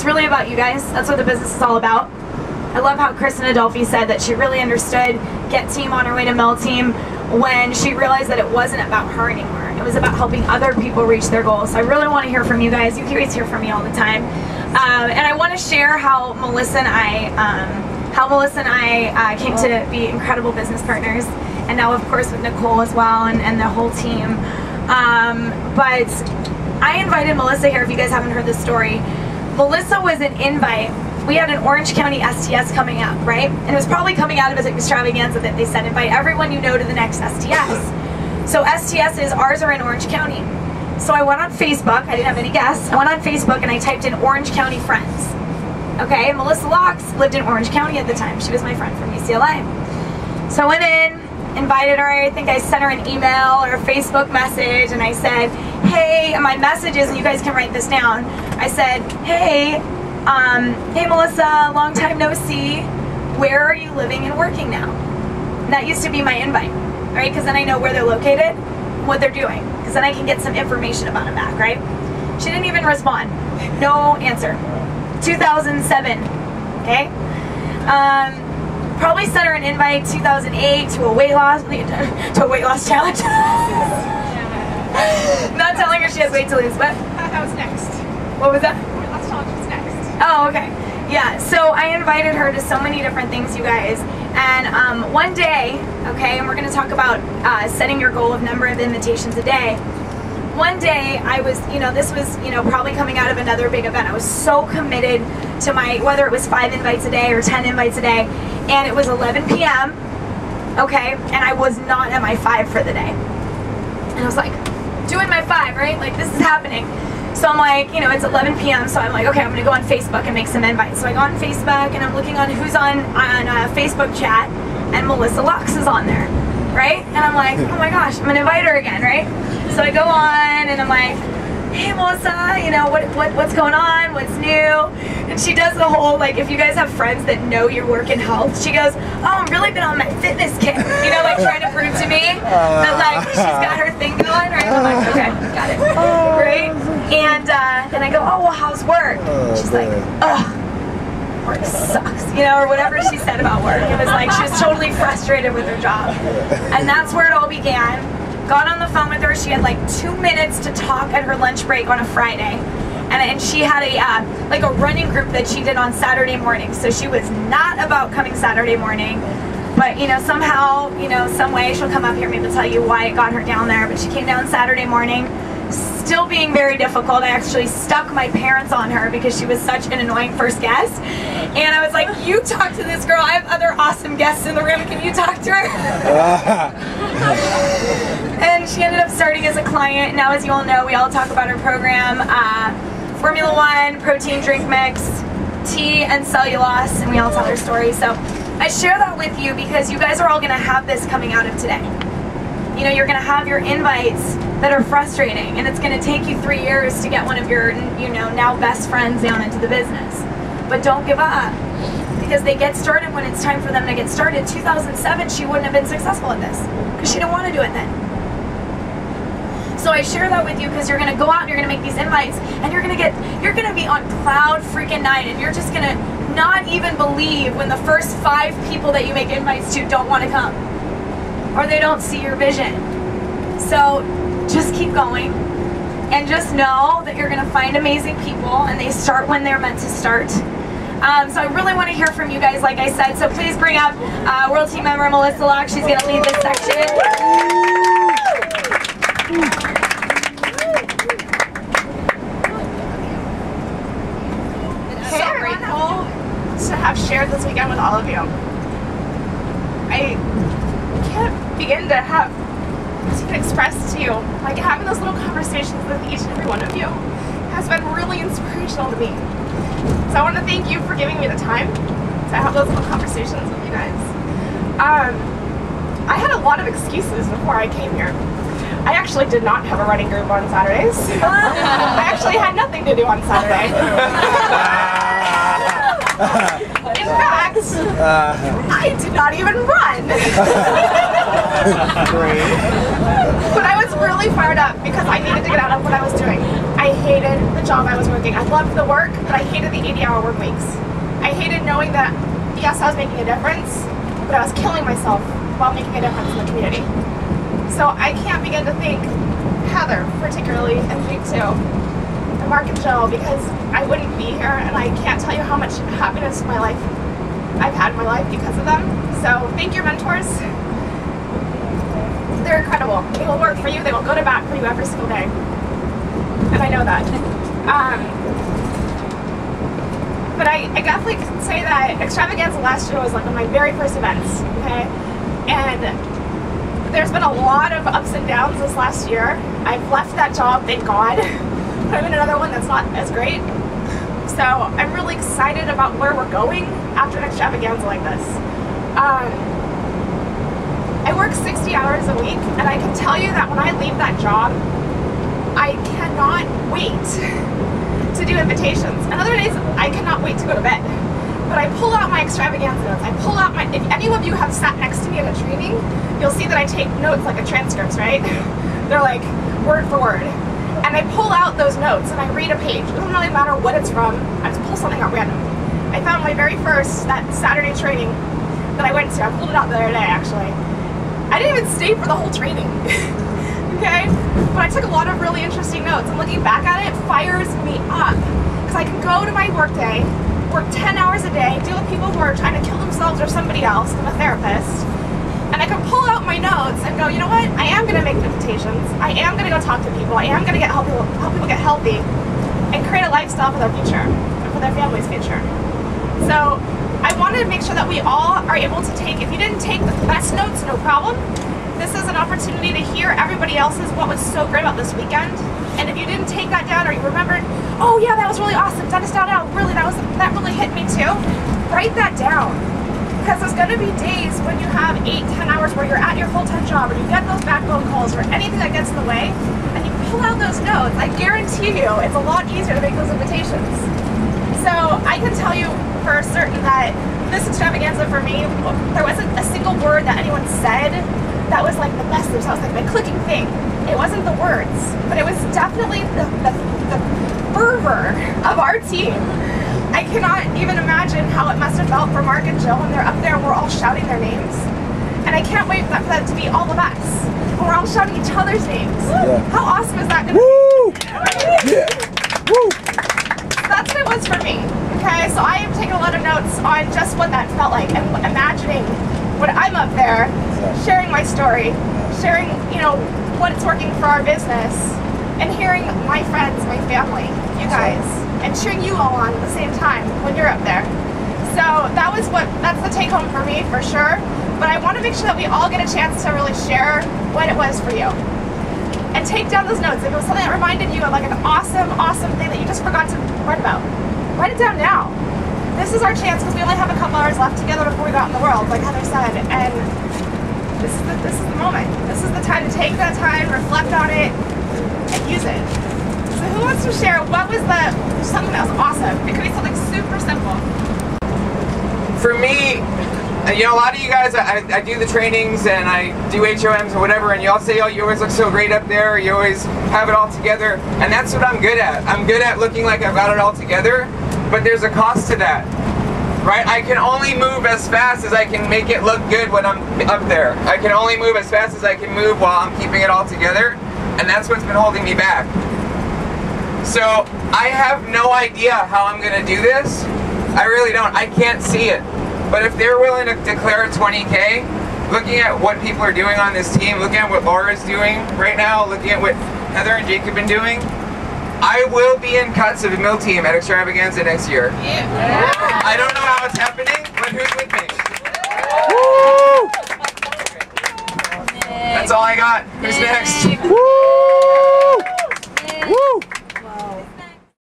It's really about you guys. That's what the business is all about. I love how Kristen Adolfi said that she really understood Get Team on her way to Mel Team when she realized that it wasn't about her anymore. It was about helping other people reach their goals. So I really want to hear from you guys. You always hear from me all the time. And I want to share how Melissa and I came to be incredible business partners. And now, of course, with Nicole as well and the whole team. But I invited Melissa here, if you guys haven't heard this story. Melissa was an invite. We had an Orange County STS coming up, right? And it was probably coming out of an Extravaganza that they said, invite everyone you know to the next STS. So STSs, ours are in Orange County. So I went on Facebook, I didn't have any guests. I went on Facebook and I typed in Orange County friends. Okay, Melissa Locks lived in Orange County at the time. She was my friend from UCLA. So I went in, invited her. I think I sent her an email or a Facebook message, and I said, hey, my messages, and you guys can write this down. I said, hey, hey Melissa, long time no see. Where are you living and working now? And that used to be my invite, right? Because then I know where they're located, what they're doing, because then I can get some information about them back, right? She didn't even respond. No answer. 2007, okay? Probably sent her an invite 2008 to a weight loss challenge. Not telling her she has weight to lose, but that was next. What was that? Weight loss challenge was next. Oh, okay. Yeah, so I invited her to so many different things, you guys. And one day, okay, and we're going to talk about setting your goal of number of invitations a day. One day, I was, this was, probably coming out of another big event. I was so committed to my, whether it was 5 invites a day or 10 invites a day, and it was 11 p.m., okay, and I was not at my 5 for the day. And I was like, doing my 5, right? Like, this is happening. So I'm like, it's 11 p.m., so I'm like, okay, I'm going to go on Facebook and make some invites. So I go on Facebook, and I'm looking on who's on Facebook chat, and Melissa Lux is on there, right? And I'm like, oh my gosh, I'm going to invite her again, right? So I go on, and I'm like, hey Melissa, what's going on? What's new? And she does the whole, like, if you guys have friends that know your work in health, she goes, oh, I'm really been on my fitness kick, like trying to prove to me that, like, she's got her thing going, right? I'm like, okay, got it, right? And I go, oh, well, how's work? She's like, ugh, work sucks, or whatever she said about work. It was like she was totally frustrated with her job. And that's where it all began. Got on the phone with her. She had like 2 minutes to talk at her lunch break on a Friday. And she had a running group that she did on Saturday morning. So she was not about coming Saturday morning. But, somehow, some way she'll come up here maybe tell you why it got her down there. But she came down Saturday morning, still being very difficult. I actually stuck my parents on her because she was such an annoying first guest. And I was like, you talk to this girl. I have other awesome guests in the room. Can you talk to her? And she ended up starting as a client. Now, as you all know, we all talk about her program. Formula 1, protein drink mix, tea, and cellulose. And we all tell her stories. So I share that with you because you guys are all going to have this coming out of today. You're going to have your invites that are frustrating, and it's going to take you 3 years to get one of your, now best friends down into the business. But don't give up, because they get started when it's time for them to get started. 2007, she wouldn't have been successful at this, because she didn't want to do it then. So I share that with you because you're going to go out and you're going to make these invites, and you're going to be on cloud freaking 9, and you're just going to not even believe when the first 5 people that you make invites to don't want to come, or they don't see your vision. So just keep going, and just know that you're going to find amazing people, and they start when they're meant to start. So I really want to hear from you guys, like I said. So please bring up World Team member Melissa Locke. She's going to lead this section. So grateful to have shared this weekend with all of you. I can't begin to express to you, like, having those little conversations with each and every one of you has been really inspirational to me. So I want to thank you for giving me the time to have those little conversations with you guys. I had a lot of excuses before I came here. I actually did not have a running group on Saturdays. I actually had nothing to do on Saturday. In fact, I did not even run. But I was really fired up because I needed to get out of what I was doing. I hated the job I was working. I loved the work, but I hated the 80-hour work weeks. I hated knowing that, yes, I was making a difference, but I was killing myself while making a difference in the community. So I can't begin to thank Heather, particularly, and Jake too, and Mark and Jill, because I wouldn't be here, and I can't tell you how much happiness in my life I've had in my life because of them. So thank your mentors. They're incredible. They will work for you. They will go to bat for you every single day. And I know that. But I definitely can say that Extravaganza last year was like one of my very first events, okay? And there's been a lot of ups and downs this last year. I've left that job, thank God. But I'm in another one that's not as great. So I'm really excited about where we're going after an Extravaganza like this. I work 60 hours a week, and I can tell you that when I leave that job, I cannot wait to do invitations. And other days, I cannot wait to go to bed. But I pull out my Extravaganza notes. I pull out my, if any of you have sat next to me at a training, you'll see that I take notes like a transcripts, right? They're like word for word. And I pull out those notes and I read a page. It doesn't really matter what it's from. I just pull something out random. I found my very first, that Saturday training that I went to. I pulled it out the other day, actually. I didn't even stay for the whole training, okay? But I took a lot of really interesting notes, and looking back at it fires me up. Because I can go to my work day, work 10 hours a day, deal with people who are trying to kill themselves or somebody else. I'm a therapist. And I can pull out my notes and go, you know what? I am going to make invitations. I am going to go talk to people. I am going to help people get healthy and create a lifestyle for their future and for their family's future. So I wanted to make sure that we all are able to take, if you didn't take the best notes, no problem. This is an opportunity to hear everybody else's what was so great about this weekend. And if you didn't take that down or you remembered, oh yeah, that was really awesome, that really hit me too, write that down. Because there's going to be days when you have 8-10 hours where you're at your full-time job or you get those backbone calls or anything that gets in the way, and you pull out those notes. I guarantee you it's a lot easier to make those invitations. So I can tell you for certain that this Extravaganza for me, there wasn't a single word that anyone said that was like the message, that was like the clicking thing. It wasn't the words, but it was definitely the fervor of our team. I cannot even imagine how it must have felt for Mark and Jill when they're up there and we're all shouting their names. And I can't wait for that to be all of us. When we're all shouting each other's names. Yeah. How awesome is that going to be? Yeah. Woo! That's what it was for me. Okay, so I am taking a lot of notes on just what that felt like and imagining when I'm up there, sharing my story, sharing, you know, what's working for our business, and hearing my friends, my family, you guys, and cheering you all on at the same time when you're up there. So that's the take home for me for sure. But I want to make sure that we all get a chance to really share what it was for you. And take down those notes. If it was something that reminded you of like an awesome, awesome thing that you just forgot to write about, write it down now. This is our chance because we only have a couple hours left together before we go out in the world, like Heather said. And this is the moment. This is the time to take that time, reflect on it, and use it. So who wants to share what was something that was awesome? It could be something super simple. For me, you know, a lot of you guys, I do the trainings and I do HOMs or whatever, and you all say, oh, you always look so great up there, or you always have it all together, and that's what I'm good at. I'm good at looking like I've got it all together, but there's a cost to that, right? I can only move as fast as I can make it look good when I'm up there. I can only move as fast as I can move while I'm keeping it all together, and that's what's been holding me back. So I have no idea how I'm gonna do this. I really don't. I can't see it. But if they're willing to declare 20K, looking at what people are doing on this team, looking at what Laura's doing right now, looking at what Heather and Jake have been doing, I will be in cuts of the mill team at Extravaganza next year. Yeah. I don't know how it's happening, but who's with me? Woo! That's all I got. Who's next? Woo!